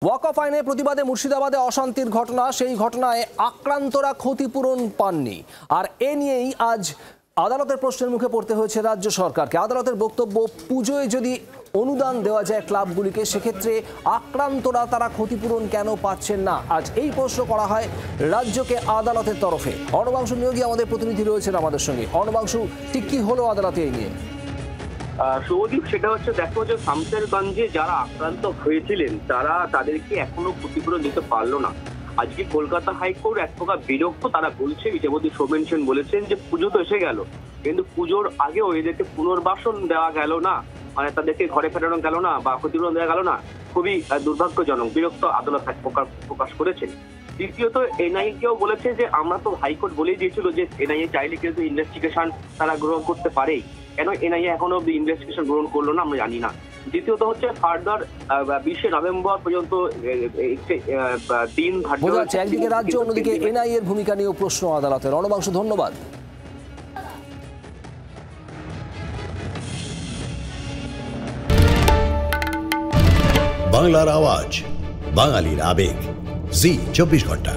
ওয়াকফ আইনের প্রতিবাদে মুর্শিদাবাদে অশান্তির ঘটনা, সেই ঘটনায় আক্রান্তরা ক্ষতিপূরণ পাননি। আর এ নিয়েই আজ আদালতের প্রশ্নের মুখে পড়তে হয়েছে রাজ্য সরকারকে। আদালতের বক্তব্য, পুজোয় যদি অনুদান দেওয়া যায় ক্লাবগুলিকে, সেক্ষেত্রে আক্রান্তরা তারা ক্ষতিপূরণ কেন পাচ্ছেন না? আজ এই প্রশ্ন করা হয় রাজ্যকে আদালতের তরফে। অর্ণবাংশু নিয়োগী আমাদের প্রতিনিধি রয়েছেন আমাদের সঙ্গে। অর্ণবাংশু, ঠিক কি হলো আদালতে এই নিয়ে? সৌদীপ, সেটা হচ্ছে, দেখো যে শামসেরগঞ্জে যারা আক্রান্ত হয়েছিলেন তাদেরকে এখনো ক্ষতিপূরণ দিতে পারলো না। আজকে কলকাতা হাইকোর্ট এক প্রকার বিরক্ত। তারা বলছে, বিচারপতি সৌমেন সেন বলেছেন যে পুজো তো এসে গেল, কিন্তু পুজোর আগেও এদেরকে পুনর্বাসন দেওয়া গেল না, মানে তাদেরকে ঘরে ফেরানো গেল না বা ক্ষতিপূরণ দেওয়া গেল না। খুবই দুর্ভাগ্যজনক, বিরক্ত আদালত প্রকাশ করেছেন। দ্বিতীয়ত, এনআইএ-কেও বলেছে যে আমরা তো হাইকোর্ট বলেই দিয়েছিল যে এনআইএ চাইলে কিন্তু ইনভেস্টিগেশন তারা গ্রহণ করতে পারেই, কেন এনআইএ এখনো অব্দি ইনভেস্টিগেশন গ্রহণ করলো না আমরা জানি না। দ্বিতীয়ত হচ্ছে, ফার্দার 20 নভেম্বর পর্যন্ত দিন ধার্য বোঝা যাচ্ছে একদিকে রাজ্য, অন্যদিকে এনআইএ এর ভূমিকা নিয়েও প্রশ্ন আদালতের। অর্ণবাংশু, ধন্যবাদ। বাংলার আওয়াজ, বাঙালির আবেগ, জি 24 ঘন্টা।